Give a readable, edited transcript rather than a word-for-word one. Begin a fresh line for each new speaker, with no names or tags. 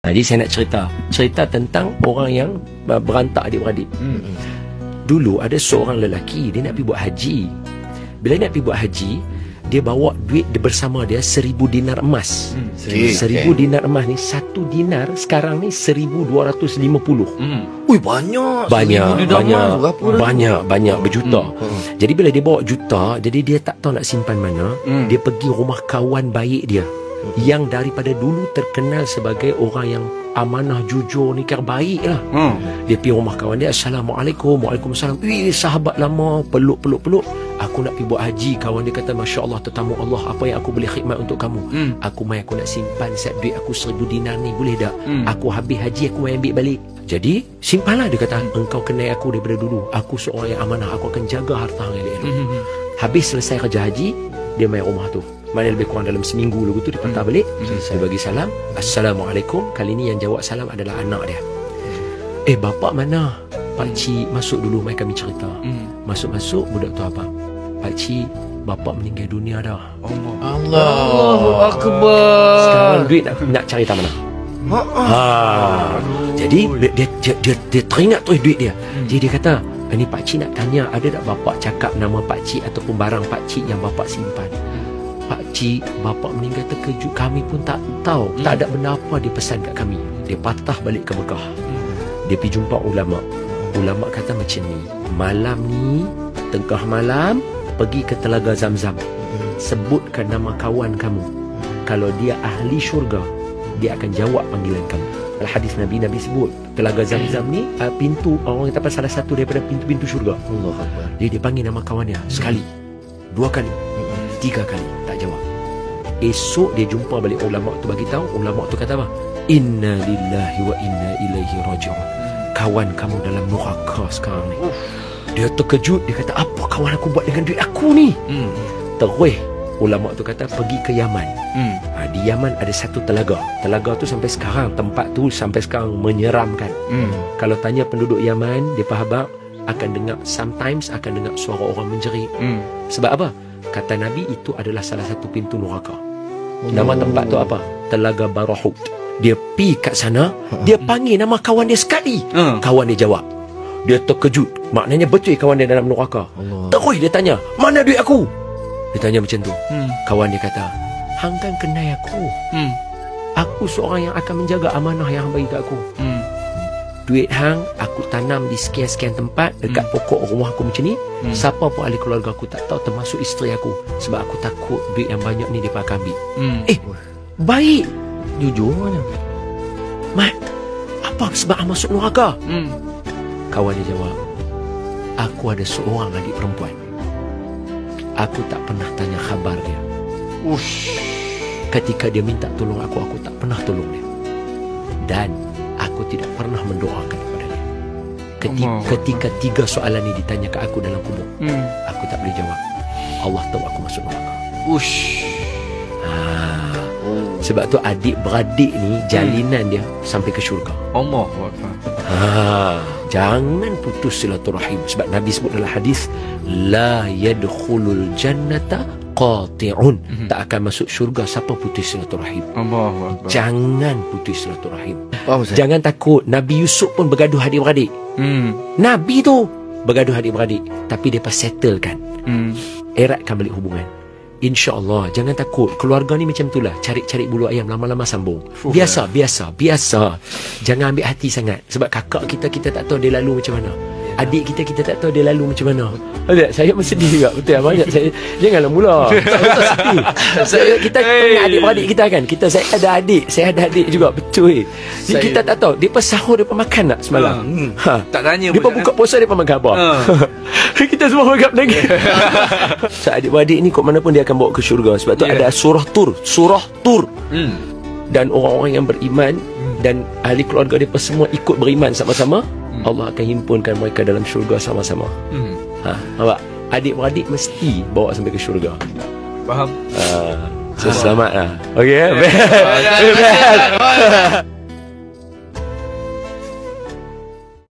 Jadi saya nak cerita tentang orang yang berantak adik-beradik. Dulu ada seorang lelaki, dia nak pergi buat haji. Bila nak pergi buat haji, dia bawa duit bersama dia 1,000 dinar emas. 1,000 dinar emas ni, 1 dinar sekarang ni 1,250.
Ui, banyak
berjuta. Jadi bila dia bawa juta, jadi dia tak tahu nak simpan mana. Dia pergi rumah kawan baik dia yang daripada dulu terkenal sebagai orang yang amanah, jujur, nikah baik lah. Dia pergi rumah kawan dia, Assalamualaikum. Waalaikumsalam. Sahabat lama, peluk. Aku nak pergi buat haji. Kawan dia kata, Masya Allah, tetamu Allah, apa yang aku boleh khidmat untuk kamu? Aku nak simpan set duit aku 1,000 dinar ni, boleh tak? Aku habis haji, aku ambil balik. Jadi simpanlah. Dia kata, engkau kenal aku daripada dulu, aku seorang yang amanah, aku akan jaga harta yang elok. Habis selesai kerja haji, dia main rumah tu. Mana lebih kurang dalam seminggu lalu tu dia patah balik. Dia bagi salam, Assalamualaikum. Kali ni yang jawab salam adalah anak dia. Bapak mana? Pakcik masuk dulu, mai kami cerita. Masuk budak tu apa? Pakcik, bapak meninggal dunia dah.
Allahu Akbar.
Sekarang duit nak cari tak mana? Jadi dia teringat tu duit dia. Jadi dia kata, ini pakcik nak tanya, ada tak bapak cakap nama pakcik ataupun barang pakcik yang bapak simpan? Pakcik, bapak meninggal terkejut, kami pun tak tahu. Tak ada benda apa dia pesan kat kami. Dia patah balik ke Mekah. Dia pergi jumpa ulama. Ulama kata macam ni, malam ni, tengah malam, pergi ke Telaga Zamzam. Sebutkan nama kawan kamu. Kalau dia ahli syurga, dia akan jawab panggilan kamu. Hadis Nabi sebut Telaga Zamzam ni pintu, orang kata salah satu daripada pintu-pintu syurga. Jadi dia panggil nama kawan dia sekali, 2 kali, 3 kali, tak jawab. Esok dia jumpa balik ulama tu, bagi tahu. Ulama tu kata apa? Inna lillahi wa inna ilaihi raji'un. Kawan kamu dalam neraka sekarang ni. Dia terkejut. Dia kata, apa kawan aku buat dengan duit aku ni? Terus ulama tu kata, pergi ke Yaman. Di Yaman ada satu telaga. Telaga tu sampai sekarang, tempat tu sampai sekarang menyeramkan. Kalau tanya penduduk Yaman, dia faham akan dengar, sometimes akan dengar suara orang menjerit. Sebab apa? Kata Nabi, itu adalah salah satu pintu neraka. Nama tempat tu apa? Telaga Barahut. Dia pergi kat sana, dia panggil nama kawan dia sekali. Kawan dia jawab. Dia terkejut. Maknanya betul kawan dia dalam neraka. Terus dia tanya, mana duit aku? Dia tanya macam tu. Kawan dia kata, hang kan kenal aku. Aku seorang yang akan menjaga amanah yang hang bagi kat aku. Duit hang aku tanam di sekian-sekian tempat dekat pokok rumah aku macam ni. Siapa pun ahli keluarga aku tak tahu, termasuk isteri aku. Sebab aku takut duit yang banyak ni dia akan ambil. Baik, jujur mana? Mat, apa sebab hang masuk neraka? Kawan dia jawab, aku ada seorang adik perempuan. Aku tak pernah tanya khabar dia. Ketika dia minta tolong aku tak pernah tolong dia. Dan aku tidak pernah mendoakan kepada dia. Ketika 3 soalan ni ditanya ke aku dalam kubur, aku tak boleh jawab. Allah tahu aku masuk neraka. Sebab tu adik-beradik ni jalinan dia sampai ke syurga. Jangan putus silaturahim. Sebab Nabi sebut dalam hadis, la yadkhulul jannata qati'un. Tak akan masuk syurga siapa putus silaturahim. Jangan putus silaturahim. Jangan takut. Nabi Yusuf pun bergaduh adik-beradik. Nabi tu bergaduh adik-beradik, tapi dia pas settlekan, eratkan balik hubungan. InsyaAllah, jangan takut. Keluarga ni macam itulah, cari-cari bulu ayam, lama-lama sambung. Biasa. Jangan ambil hati sangat. Sebab kakak kita tak tahu dia lalu macam mana. Adik kita tak tahu dia lalu macam mana. Saya pun sedih juga. Betul banyak saya. Janganlah mula. Kita punya adik-beradik kita kan. Saya ada adik juga. Betul. Kita tak tahu dia pas sahur, dia pas makan tak semalam.
Tak tanya.
Dia pas buka puasa, dia pas makan apa. Kita semua makan lagi. So adik-beradik ni kok mana pun dia akan bawa ke syurga. Sebab tu ada surah Tur. Dan orang-orang yang beriman dan ahli keluarga dia semua ikut beriman sama-sama, Allah akan himpunkan mereka dalam syurga sama-sama. Nampak? Adik-beradik mesti bawa sampai ke syurga.
Faham?
So selamat lah. Okay.